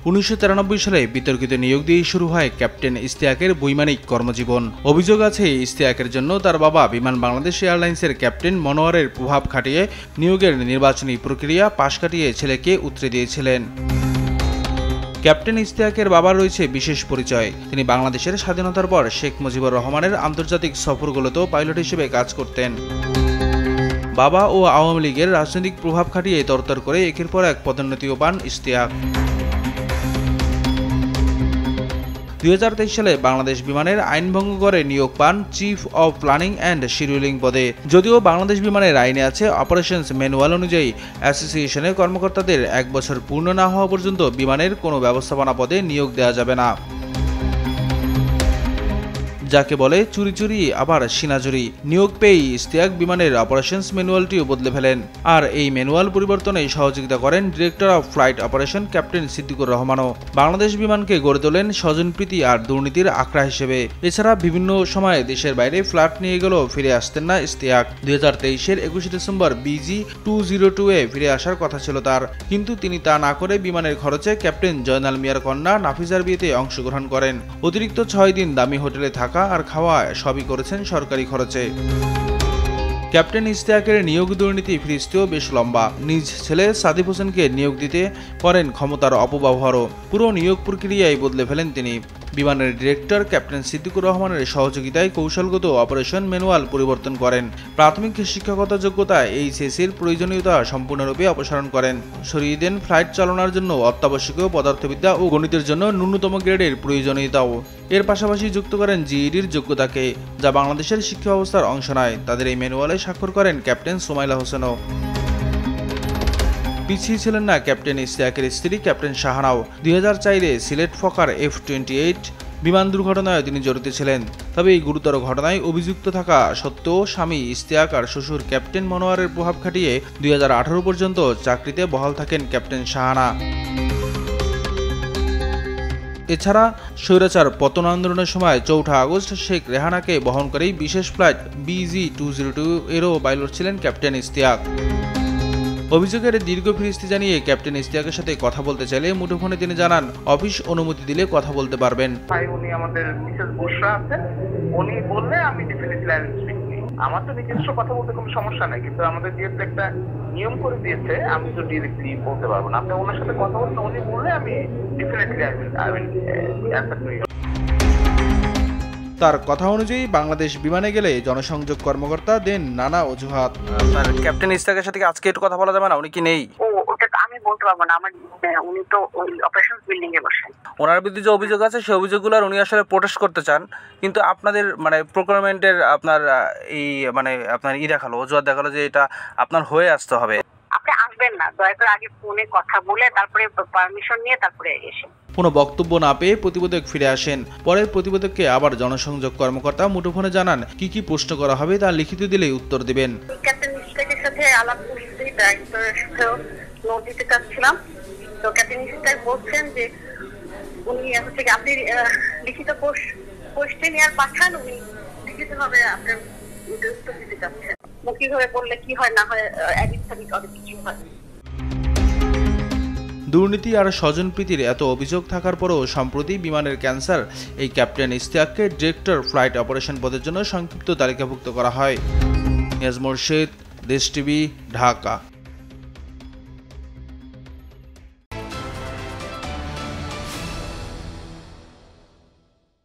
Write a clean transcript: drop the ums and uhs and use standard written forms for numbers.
1993 সালে বিতর্কিত নিয়োগ দিয়ে শুরু হয় ক্যাপ্টেন ইশতিয়াকের বৈমানিক কর্মজীবন। অভিযোগ আছে ইশতিয়াকের জন্য তার বাবা বিমান বাংলাদেশ এয়ারলাইন্সের ক্যাপ্টেন মনোয়ারের প্রভাব খাটিয়ে নিয়োগের নির্বাচনী প্রক্রিয়া পাশ কাটিয়ে ছেলেকে উতরে দিয়েছিলেন। ক্যাপ্টেন ইশতিয়াকের বাবার রয়েছে বিশেষ পরিচয়। তিনি বাংলাদেশের স্বাধীনতার পর শেখ মুজিবুর রহমানের আন্তর্জাতিক সফরগুলোতেও পাইলট হিসেবে কাজ করতেন। বাবা ও আওয়ামী লীগের রাজনৈতিক প্রভাব খাটিয়ে তরতর করে একের পর এক পদোন্নতিও পান ইশতিয়াক। 2023 সালে বাংলাদেশ বিমানের আইন ভঙ্গ করে নিয়োগ পান chief of planning and scheduling পদে। যদিও বাংলাদেশ বিমানের আইনে আছে অপারেশনস ম্যানুয়াল অনুযায়ী অ্যাসোসিয়েশনের কর্মকর্তাদের 1 বছর পূর্ণ না হওয়া পর্যন্ত বিমানের কোনো ব্যবস্থাপনা পদে নিয়োগ দেওয়া যাবে না, যাকে বলে চুরি চুরি আবার সিনাজুরি। নিয়োগ পেয়েই ইশতিয়াক বিমানের অপারেশনস ম্যানুয়ালটিও বদলে ফেলেন। আর এই ম্যানুয়াল পরিবর্তনে সহযোগিতা করেন director of flight operation captain Siddiqur রহমানও। বাংলাদেশ বিমানকে গড়ে তোলেন স্বজনপ্রীতি আর দুর্নীতির আখড়া হিসেবে। এছাড়া বিভিন্ন সময়ে দেশের বাইরে ফ্লাইট নিয়ে গেলেও ফিরে আসতেন না ইশতিয়াক। 2023-এর 21 ডিসেম্বর BG-202-এ ফিরে আসার কথা ছিল তার, কিন্তু তিনি তা না করে বিমানের খরচে ক্যাপ্টেন জয়নাল মিয়ার কন্যা নাফিজার বিয়েতে অংশগ্রহণ করেন। অতিরিক্ত 6 দিন দামি হোটেলে থাকা আর খাওয়া সবই করেছেন সরকারি খরচে। ক্যাপ্টেন ইশতিয়াকের নিয়োগ দুর্নীতি ফিরিস্তিও বেশ লম্বা। নিজ ছেলে সাদিফ হোসেনকে নিয়োগ দিতে করেন ক্ষমতার অপব্যবহারও। পুরো নিয়োগ প্রক্রিয়ায় বদলে ফেলেন তিনি। বিমানের ডিরেক্টর ক্যাপ্টেন সিদ্দিকুর রহমানের সহযোগিতায় কৌশলগত অপারেশন ম্যানুয়াল পরিবর্তন করেন। প্রাথমিক শিক্ষাগত যোগ্যতা HSC-র প্রয়োজনীয়তা সম্পূর্ণরূপে অপসারণ করেন। সরিয়ে দেন ফ্লাইট চালানোর জন্য অত্যাবশ্যকীয় পদার্থবিদ্যা ও গণিতের জন্য ন্যূনতম গ্রেডের প্রয়োজনীয়তাও। এর পাশাপাশি যুক্ত করেন GED-র যোগ্যতাকে, যা বাংলাদেশের শিক্ষা ব্যবস্থার অংশ নয়। তাদের এই ম্যানুয়ালে স্বাক্ষর করেন ক্যাপ্টেন সোমাইলা হোসেনও। পিছিয়ে ছিলেন না ক্যাপ্টেন ইশতিয়াকের স্ত্রী ক্যাপ্টেন শাহানাও। 2004-এ সিলেট ফকার F-28 বিমান দুর্ঘটনায় তিনি জড়িত ছিলেন। তবে এই গুরুতর ঘটনায় অভিযুক্ত থাকা সত্ত্বেও স্বামী ইশতিয়াক আর শ্বশুর ক্যাপ্টেন মনোয়ারের প্রভাব খাটিয়ে 2018 পর্যন্ত চাকরিতে বহাল থাকেন ক্যাপ্টেন শাহানা। এছাড়া স্বৈরাচার পতন আন্দোলনের সময় 4 আগস্ট শেখ রেহানাকে বহন করেই বিশেষ ফ্লাইট BG-202-এরও পাইলট ছিলেন ক্যাপ্টেন ইশতিয়াক। অভিযোগের দীর্ঘ ফিরিস্তি জানিয়ে ক্যাপ্টেন ইশতিয়াকের সাথে কথা বলতে চাইলে মুঠোফোনে তিনি জানান অফিস অনুমতি দিলে কথা বলতে পারবেন। উনি আমাদের মিসেস বসরা আছেন, উনি বললে আমি ডেফিনেটলি আমার তো নিজস্ব কথা বলতে কোনো সমস্যা নাই, কিন্তু আমাদের যেহেতু একটা নিয়ম করে দিয়েছে আমি তো ডিরেক্টলি বলতে পারবো না। আপনি ওনার সাথে কথা বলতে উনি বললে আমি ডেফিনেটলি অ্যান্সার করি। তার কথা অনুযায়ী বাংলাদেশ বিমানে গেলে জনসংযোগ কর্মকর্তা দেন নানা অজুহাত। আপনার ক্যাপ্টেন ইশতিয়াকের সাথে আজকে একটু কথা বলা যাবে না? উনি কি নেই? ওটা আমি বলতে পারবো না, আমার উনি তো ওই অপারেশনস বিল্ডিং এ বসেন। ওনার বিরুদ্ধে যে অভিযোগ আছে সেই অভিযোগগুলো উনি আসলে প্রোটেস্ট করতে চান, কিন্তু আপনাদের প্রোক্রিয়রমেন্টের আপনার এই আপনার দেখালো, অজুহাত দেখালো যে এটা আপনার হয়ে আসতে হবে। আপনি আসবেন না, দয়া করে আগে ফোনে কথা বলে তারপরে পারমিশন নিয়ে তারপরে এসেন। কোনো বক্তব্য না পেয়ে প্রতিবেদক ফিরে আসেন। পরে প্রতিবেদককে আবার জনসংযোগ কর্মকর্তা মুঠোফোনে জানান কি কি প্রশ্ন করা হবে তা লিখিত দিলেই উত্তর দিবেন। ক্যাপ্টেন ইশতিয়াকের সাথে আলাপ করতে নোট দিতে চাচ্ছিলাম, তো ক্যাপ্টেন ইশতিয়াক বলছেন যে উনি হচ্ছে আপনি লিখিত পোস্টে নিয়ে পাঠান, উনি লিখিতভাবে আপনার উত্তর দিতে চাচ্ছেন। মুখিভাবে বললে কি হয় না হয় অনেক কিছু হয়। দুর্নীতি আর স্বজনপ্রীতির এত অভিযোগ থাকার পরও সম্প্রতি বিমানের ক্যান্সার এই ক্যাপ্টেন ইশতিয়াককে ডিরেক্টর ফ্লাইট অপারেশন পদের জন্য সংক্ষিপ্ত তালিকাভুক্ত করা হয়। নিয়াজ মোরশেদ, দেশ টিভি, ঢাকা।